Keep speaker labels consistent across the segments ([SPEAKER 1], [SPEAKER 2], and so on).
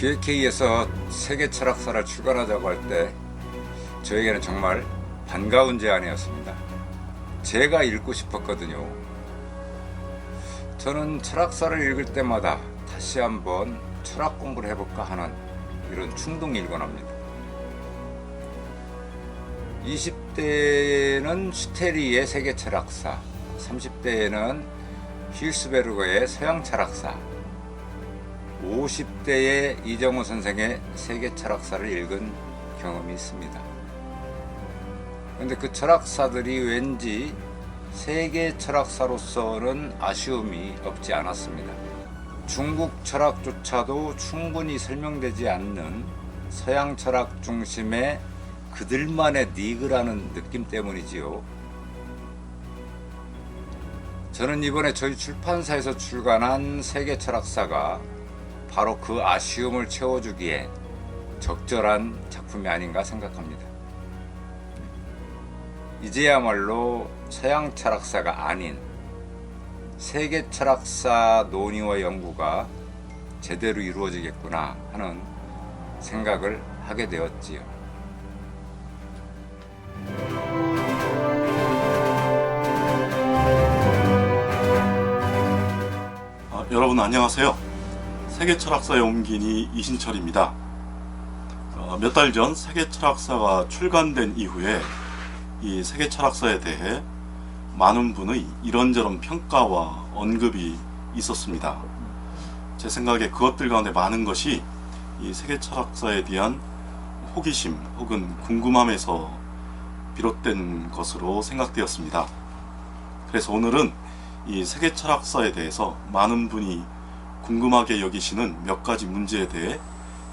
[SPEAKER 1] 기획회의에서 세계 철학사를 출간하자고 할 때 저에게는 정말 반가운 제안이었습니다. 제가 읽고 싶었거든요. 저는 철학사를 읽을 때마다 다시 한번 철학 공부를 해볼까 하는 이런 충동이 일곤 합니다. 20대에는 슈테리의 세계 철학사, 30대에는 힐스베르거의 서양 철학사, 50대에 이정우 선생의 세계 철학사를 읽은 경험이 있습니다. 그런데 그 철학사들이 왠지 세계 철학사로서는 아쉬움이 없지 않았습니다. 중국 철학조차도 충분히 설명되지 않는 서양 철학 중심의 그들만의 니그라는 느낌 때문이지요. 저는 이번에 저희 출판사에서 출간한 세계 철학사가 바로 그 아쉬움을 채워주기에 적절한 작품이 아닌가 생각합니다. 이제야말로 서양 철학사가 아닌 세계 철학사 논의와 연구가 제대로 이루어지겠구나 하는 생각을 하게 되었지요.
[SPEAKER 2] 여러분 안녕하세요. 세계 철학사에 옮긴 이신철입니다. 몇 달 전 세계 철학사가 출간된 이후에 이 세계 철학사에 대해 많은 분의 이런저런 평가와 언급이 있었습니다. 제 생각에 그것들 가운데 많은 것이 이 세계 철학사에 대한 호기심 혹은 궁금함에서 비롯된 것으로 생각되었습니다. 그래서 오늘은 이 세계 철학사에 대해서 많은 분이 궁금하게 여기시는 몇 가지 문제에 대해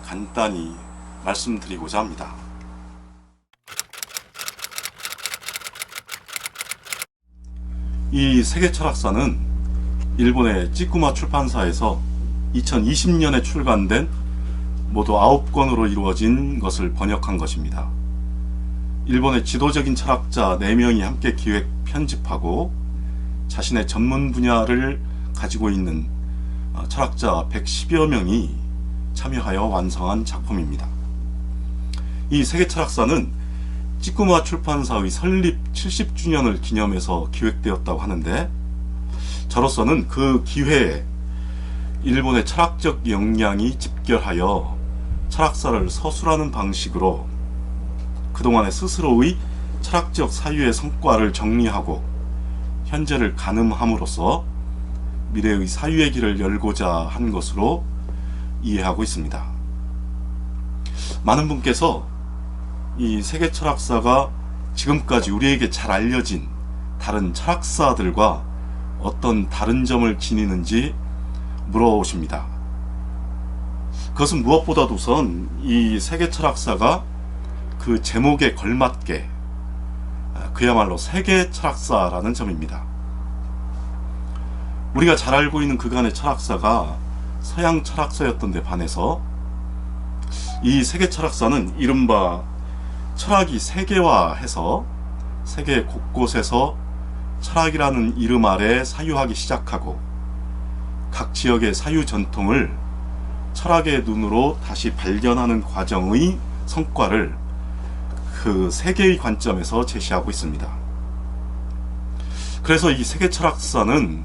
[SPEAKER 2] 간단히 말씀드리고자 합니다. 이 세계 철학사는 일본의 찌꾸마 출판사에서 2020년에 출간된 모두 9권으로 이루어진 것을 번역한 것입니다. 일본의 지도적인 철학자 4명이 함께 기획 편집하고 자신의 전문 분야를 가지고 있는 철학자 110여 명이 참여하여 완성한 작품입니다. 이 세계 철학사는 찌꾸마 출판사의 설립 70주년을 기념해서 기획되었다고 하는데, 저로서는 그 기회에 일본의 철학적 역량이 집결하여 철학사를 서술하는 방식으로 그동안의 스스로의 철학적 사유의 성과를 정리하고 현재를 가늠함으로써 미래의 사유의 길을 열고자 한 것으로 이해하고 있습니다. 많은 분께서 이 세계 철학사가 지금까지 우리에게 잘 알려진 다른 철학사들과 어떤 다른 점을 지니는지 물어오십니다. 그것은 무엇보다도 우선 이 세계 철학사가 그 제목에 걸맞게 그야말로 세계 철학사라는 점입니다. 우리가 잘 알고 있는 그간의 철학사가 서양 철학사였던 데 반해서 이 세계 철학사는 이른바 철학이 세계화해서 세계 곳곳에서 철학이라는 이름 아래 사유하기 시작하고 각 지역의 사유 전통을 철학의 눈으로 다시 발견하는 과정의 성과를 그 세계의 관점에서 제시하고 있습니다. 그래서 이 세계 철학사는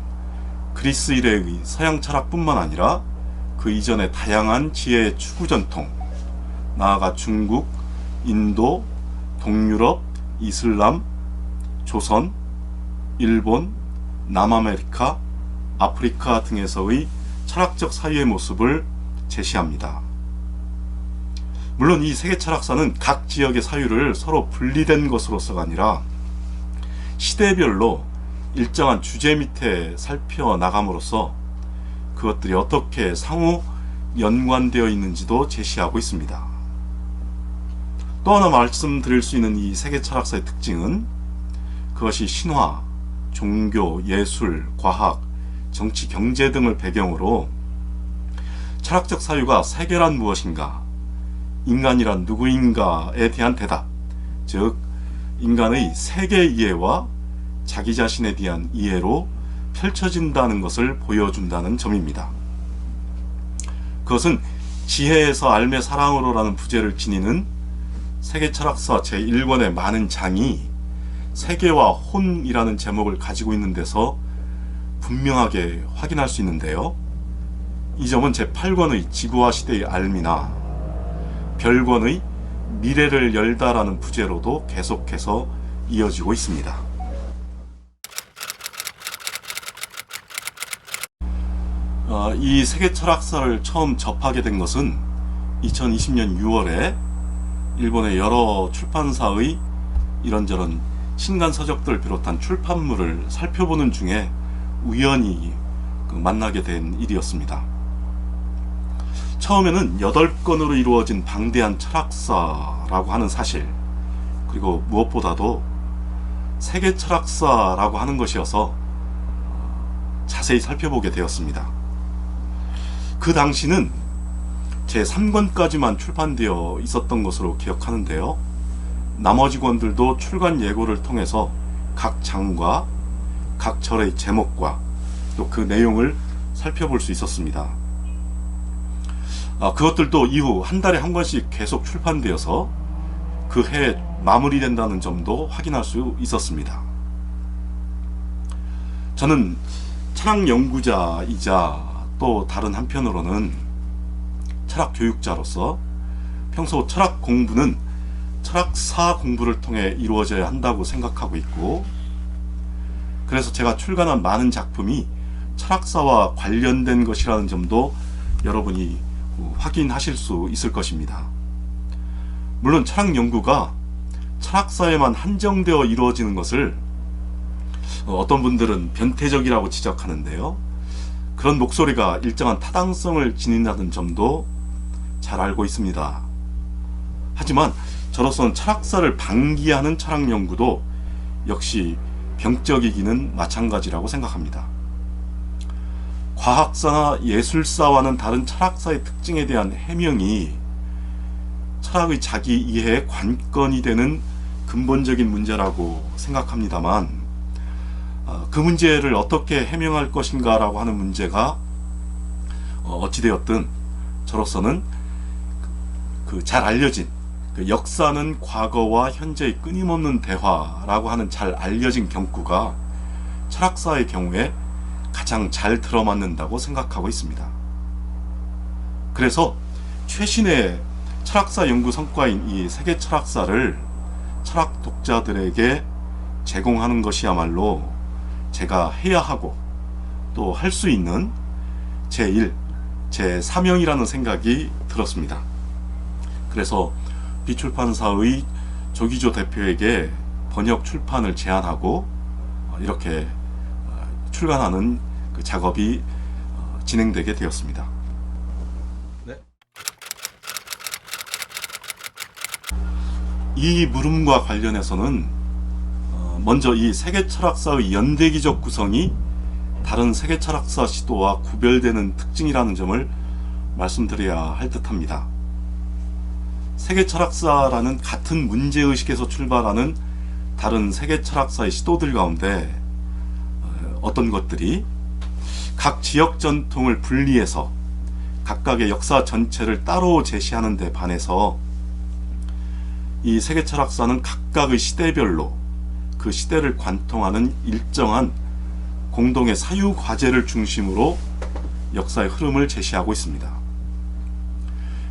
[SPEAKER 2] 그리스 이래의 서양 철학뿐만 아니라 그 이전의 다양한 지혜의 추구 전통, 나아가 중국, 인도, 동유럽, 이슬람, 조선, 일본, 남아메리카, 아프리카 등에서의 철학적 사유의 모습을 제시합니다. 물론 이 세계 철학사는 각 지역의 사유를 서로 분리된 것으로서가 아니라 시대별로 일정한 주제 밑에 살펴나감으로써 그것들이 어떻게 상호 연관되어 있는지도 제시하고 있습니다. 또 하나 말씀드릴 수 있는 이 세계 철학사의 특징은 그것이 신화, 종교, 예술, 과학, 정치, 경제 등을 배경으로 철학적 사유가 세계란 무엇인가, 인간이란 누구인가에 대한 대답, 즉 인간의 세계 이해와 자기 자신에 대한 이해로 펼쳐진다는 것을 보여준다는 점입니다. 그것은 지혜에서 알매 사랑으로라는 부제를 지니는 세계철학사 제1권의 많은 장이 세계와 혼이라는 제목을 가지고 있는 데서 분명하게 확인할 수 있는데요. 이 점은 제8권의 지구와 시대의 알미나 별권의 미래를 열다라는 부제로도 계속해서 이어지고 있습니다. 이 세계철학사를 처음 접하게 된 것은 2020년 6월에 일본의 여러 출판사의 이런저런 신간 서적들을 비롯한 출판물을 살펴보는 중에 우연히 만나게 된 일이었습니다. 처음에는 8권으로 이루어진 방대한 철학사라고 하는 사실, 그리고 무엇보다도 세계철학사라고 하는 것이어서 자세히 살펴보게 되었습니다. 그 당시는 제3권까지만 출판되어 있었던 것으로 기억하는데요. 나머지 권들도 출간 예고를 통해서 각 장과 각 절의 제목과 또 그 내용을 살펴볼 수 있었습니다. 그것들도 이후 한 달에 한 권씩 계속 출판되어서 그 해에 마무리된다는 점도 확인할 수 있었습니다. 저는 철학 연구자이자 또 다른 한편으로는 철학 교육자로서 평소 철학 공부는 철학사 공부를 통해 이루어져야 한다고 생각하고 있고, 그래서 제가 출간한 많은 작품이 철학사와 관련된 것이라는 점도 여러분이 확인하실 수 있을 것입니다. 물론 철학 연구가 철학사에만 한정되어 이루어지는 것을 어떤 분들은 변태적이라고 지적하는데요. 그런 목소리가 일정한 타당성을 지닌다는 점도 잘 알고 있습니다. 하지만 저로서는 철학사를 방기하는 철학 연구도 역시 병적이기는 마찬가지라고 생각합니다. 과학사나 예술사와는 다른 철학사의 특징에 대한 해명이 철학의 자기 이해의 관건이 되는 근본적인 문제라고 생각합니다만, 그 문제를 어떻게 해명할 것인가 라고 하는 문제가 어찌되었든 저로서는 잘 알려진 역사는 과거와 현재의 끊임없는 대화라고 하는 잘 알려진 경구가 철학사의 경우에 가장 잘 들어맞는다고 생각하고 있습니다. 그래서 최신의 철학사 연구 성과인 이 세계 철학사를 철학 독자들에게 제공하는 것이야말로 제가 해야 하고 또 할 수 있는 제1, 제 사명이라는 생각이 들었습니다. 그래서 비출판사의 조기조 대표에게 번역 출판을 제안하고 이렇게 출간하는 그 작업이 진행되게 되었습니다. 네. 이 물음과 관련해서는 먼저 이 세계철학사의 연대기적 구성이 다른 세계철학사 시도와 구별되는 특징이라는 점을 말씀드려야 할 듯합니다. 세계철학사라는 같은 문제의식에서 출발하는 다른 세계철학사의 시도들 가운데 어떤 것들이 각 지역 전통을 분리해서 각각의 역사 전체를 따로 제시하는 데 반해서 이 세계철학사는 각각의 시대별로 그 시대를 관통하는 일정한 공동의 사유 과제를 중심으로 역사의 흐름을 제시하고 있습니다.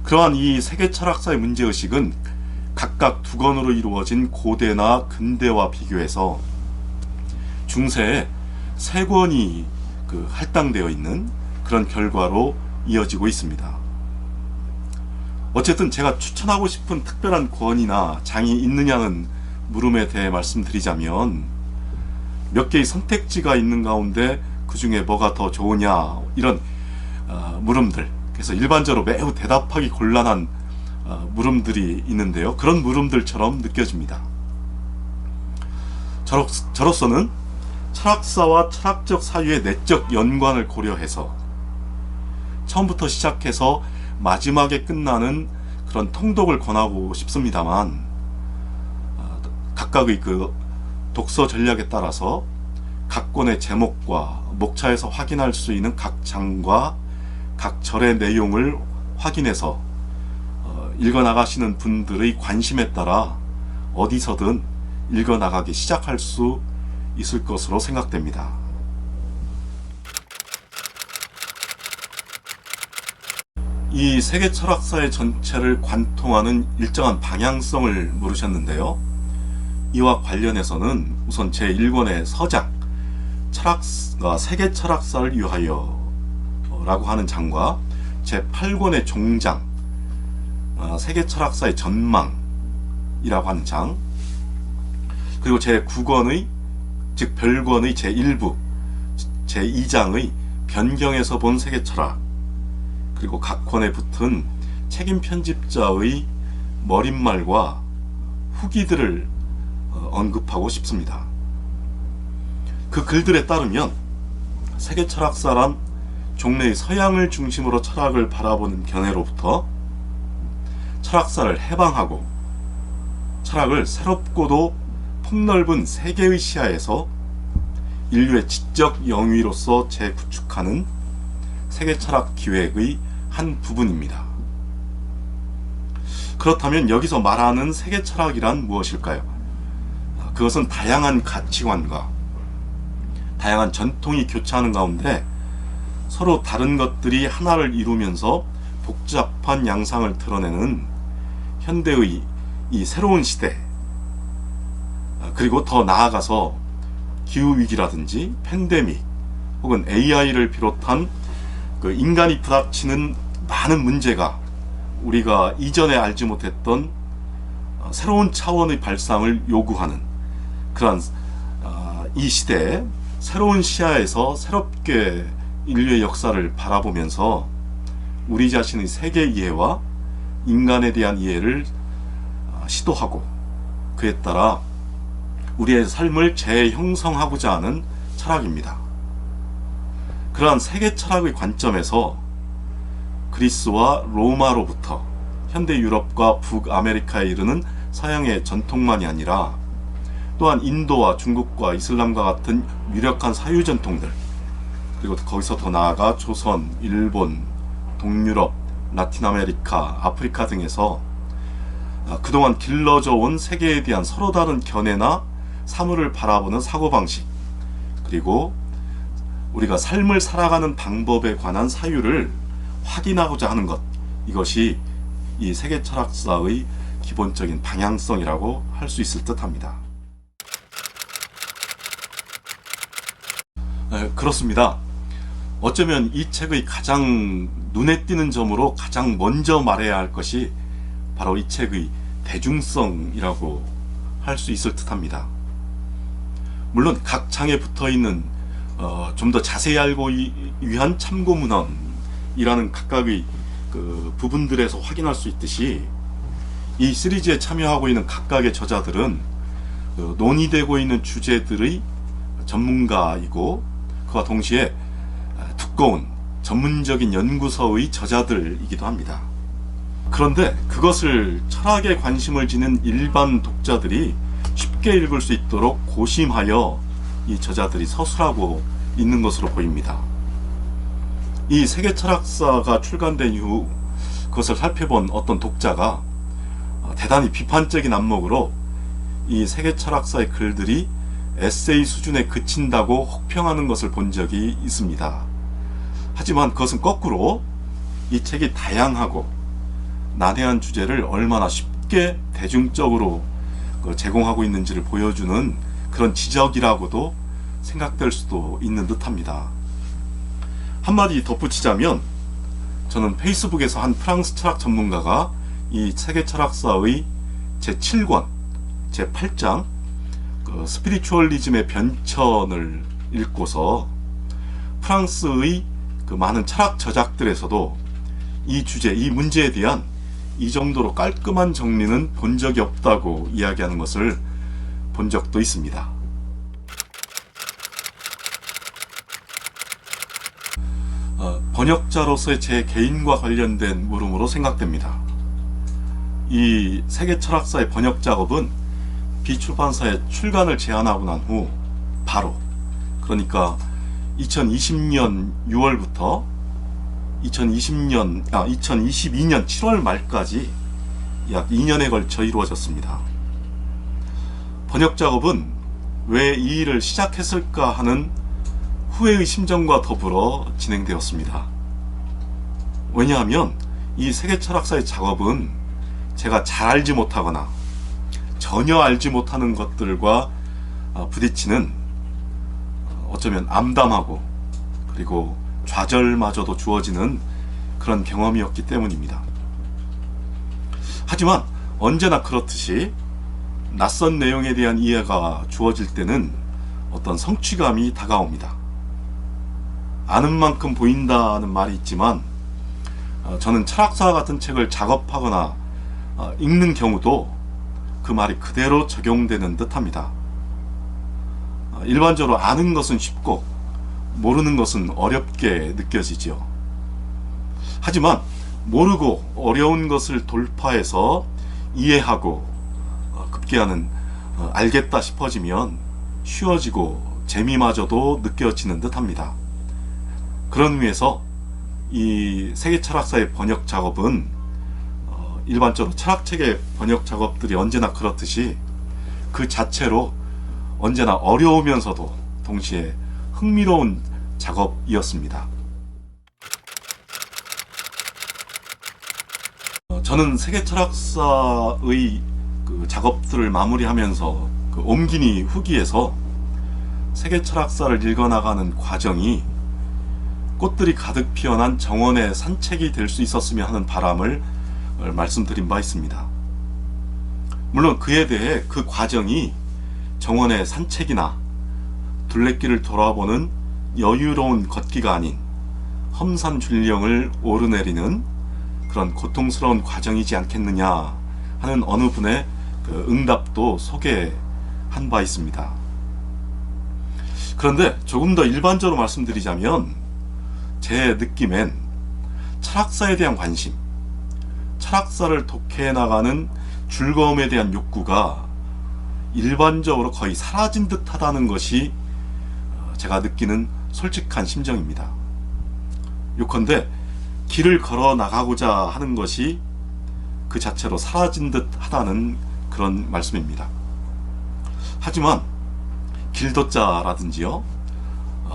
[SPEAKER 2] 그러한 이 세계철학사의 문제의식은 각각 두 권으로 이루어진 고대나 근대와 비교해서 중세에 세 권이 할당되어 있는 그런 결과로 이어지고 있습니다. 어쨌든 제가 추천하고 싶은 특별한 권이나 장이 있느냐는 물음에 대해 말씀드리자면 몇 개의 선택지가 있는 가운데 그 중에 뭐가 더 좋으냐 이런 물음들, 그래서 일반적으로 매우 대답하기 곤란한 물음들이 있는데요. 그런 물음들처럼 느껴집니다. 저로서는 철학사와 철학적 사유의 내적 연관을 고려해서 처음부터 시작해서 마지막에 끝나는 그런 통독을 권하고 싶습니다만, 각각의 그 독서 전략에 따라서 각 권의 제목과 목차에서 확인할 수 있는 각 장과 각 절의 내용을 확인해서 읽어나가시는 분들의 관심에 따라 어디서든 읽어나가기 시작할 수 있을 것으로 생각됩니다. 이 세계 철학사의 전체를 관통하는 일정한 방향성을 물으셨는데요. 이와 관련해서는 우선 제1권의 서장, 세계 철학사를 위하여 라고 하는 장과 제8권의 종장, 세계 철학사의 전망이라고 하는 장, 그리고 제9권의 즉 별권의 제1부, 제2장의 변경에서 본 세계 철학, 그리고 각 권에 붙은 책임 편집자의 머릿말과 후기들을 언급하고 싶습니다. 그 글들에 따르면 세계 철학사란 종래의 서양을 중심으로 철학을 바라보는 견해로부터 철학사를 해방하고 철학을 새롭고도 폭넓은 세계의 시야에서 인류의 지적 영위로서 재구축하는 세계 철학 기획의 한 부분입니다. 그렇다면 여기서 말하는 세계 철학이란 무엇일까요? 그것은 다양한 가치관과 다양한 전통이 교차하는 가운데 서로 다른 것들이 하나를 이루면서 복잡한 양상을 드러내는 현대의 이 새로운 시대, 그리고 더 나아가서 기후위기라든지 팬데믹 혹은 AI를 비롯한 그 인간이 부닥치는 많은 문제가 우리가 이전에 알지 못했던 새로운 차원의 발상을 요구하는 그러한 이 시대에 새로운 시야에서 새롭게 인류의 역사를 바라보면서 우리 자신의 세계 이해와 인간에 대한 이해를 시도하고 그에 따라 우리의 삶을 재형성하고자 하는 철학입니다. 그러한 세계 철학의 관점에서 그리스와 로마로부터 현대 유럽과 북아메리카에 이르는 서양의 전통만이 아니라 또한 인도와 중국과 이슬람과 같은 유력한 사유 전통들, 그리고 거기서 더 나아가 조선, 일본, 동유럽, 라틴 아메리카, 아프리카 등에서 그동안 길러져 온 세계에 대한 서로 다른 견해나 사물을 바라보는 사고방식, 그리고 우리가 삶을 살아가는 방법에 관한 사유를 확인하고자 하는 것, 이것이 이 세계 철학사의 기본적인 방향성이라고 할 수 있을 듯 합니다. 그렇습니다. 어쩌면 이 책의 가장 눈에 띄는 점으로 가장 먼저 말해야 할 것이 바로 이 책의 대중성이라고 할 수 있을 듯 합니다. 물론 각 장에 붙어있는 좀 더 자세히 알고 위한 참고문헌이라는 각각의 그 부분들에서 확인할 수 있듯이 이 시리즈에 참여하고 있는 각각의 저자들은 논의되고 있는 주제들의 전문가이고 그와 동시에 두꺼운 전문적인 연구서의 저자들이기도 합니다. 그런데 그것을 철학에 관심을 지닌 일반 독자들이 쉽게 읽을 수 있도록 고심하여 이 저자들이 서술하고 있는 것으로 보입니다. 이 세계 철학사가 출간된 이후 그것을 살펴본 어떤 독자가 대단히 비판적인 안목으로 이 세계 철학사의 글들이 에세이 수준에 그친다고 혹평하는 것을 본 적이 있습니다. 하지만 그것은 거꾸로 이 책이 다양하고 난해한 주제를 얼마나 쉽게 대중적으로 제공하고 있는지를 보여주는 그런 지적이라고도 생각될 수도 있는 듯합니다. 한마디 덧붙이자면 저는 페이스북에서 한 프랑스 철학 전문가가 이 세계 철학사의 제7권, 제8장 스피리추얼리즘의 변천을 읽고서 프랑스의 그 많은 철학 저작들에서도 이 주제, 이 문제에 대한 이 정도로 깔끔한 정리는 본 적이 없다고 이야기하는 것을 본 적도 있습니다. 번역자로서의 제 개인과 관련된 물음으로 생각됩니다. 이 세계 철학사의 번역 작업은 비출판사에 출간을 제안하고 난 후 바로, 그러니까 2020년 6월부터 2022년 7월 말까지 약 2년에 걸쳐 이루어졌습니다. 번역 작업은 왜 이 일을 시작했을까 하는 후회의 심정과 더불어 진행되었습니다. 왜냐하면 이 세계철학사의 작업은 제가 잘 알지 못하거나 전혀 알지 못하는 것들과 부딪히는 어쩌면 암담하고 그리고 좌절마저도 주어지는 그런 경험이었기 때문입니다. 하지만 언제나 그렇듯이 낯선 내용에 대한 이해가 주어질 때는 어떤 성취감이 다가옵니다. 아는 만큼 보인다는 말이 있지만 저는 철학사 같은 책을 작업하거나 읽는 경우도 그 말이 그대로 적용되는 듯합니다. 일반적으로 아는 것은 쉽고 모르는 것은 어렵게 느껴지지요. 하지만 모르고 어려운 것을 돌파해서 이해하고 급기야는 알겠다 싶어지면 쉬워지고 재미마저도 느껴지는 듯합니다. 그런 의미에서 이 세계철학사의 번역 작업은 일반적으로 철학책의 번역 작업들이 언제나 그렇듯이 그 자체로 언제나 어려우면서도 동시에 흥미로운 작업이었습니다. 저는 세계철학사의 그 작업들을 마무리하면서 그 옴기니 후기에서 세계철학사를 읽어나가는 과정이 꽃들이 가득 피어난 정원의 산책이 될 수 있었으면 하는 바람을 말씀드린 바 있습니다. 물론 그에 대해 그 과정이 정원의 산책이나 둘레길을 돌아보는 여유로운 걷기가 아닌 험산줄령을 오르내리는 그런 고통스러운 과정이지 않겠느냐 하는 어느 분의 그 응답도 소개한 바 있습니다. 그런데 조금 더 일반적으로 말씀드리자면 제 느낌엔 철학사에 대한 관심, 철학사를 독해 나가는 즐거움에 대한 욕구가 일반적으로 거의 사라진 듯하다는 것이 제가 느끼는 솔직한 심정입니다. 요컨대 길을 걸어 나가고자 하는 것이 그 자체로 사라진 듯 하다는 그런 말씀입니다. 하지만 길도자라든지요,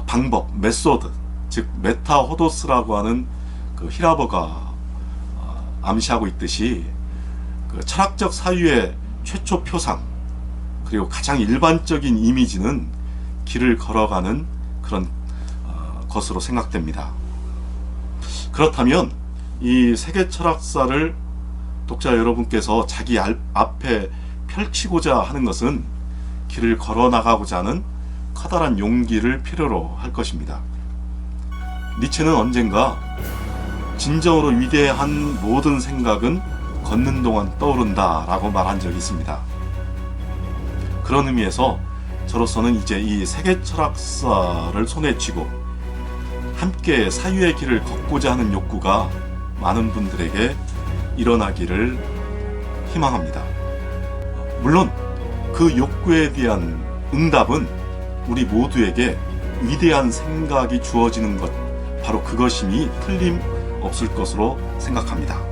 [SPEAKER 2] 방법, 메소드, 즉 메타호도스라고 하는 그 히라버가 암시하고 있듯이 그 철학적 사유의 최초 표상 그리고 가장 일반적인 이미지는 길을 걸어가는 그런 것으로 생각됩니다. 그렇다면 이 세계철학사를 독자 여러분께서 자기 앞에 펼치고자 하는 것은 길을 걸어 나가고자 하는 커다란 용기를 필요로 할 것입니다. 니체는 언젠가 진정으로 위대한 모든 생각은 걷는 동안 떠오른다 라고 말한 적이 있습니다. 그런 의미에서 저로서는 이제 이 세계철학사를 손에 쥐고 함께 사유의 길을 걷고자 하는 욕구가 많은 분들에게 일어나기를 희망합니다. 물론 그 욕구에 대한 응답은 우리 모두에게 위대한 생각이 주어지는 것, 바로 그것임이 틀림없을 것으로 생각합니다.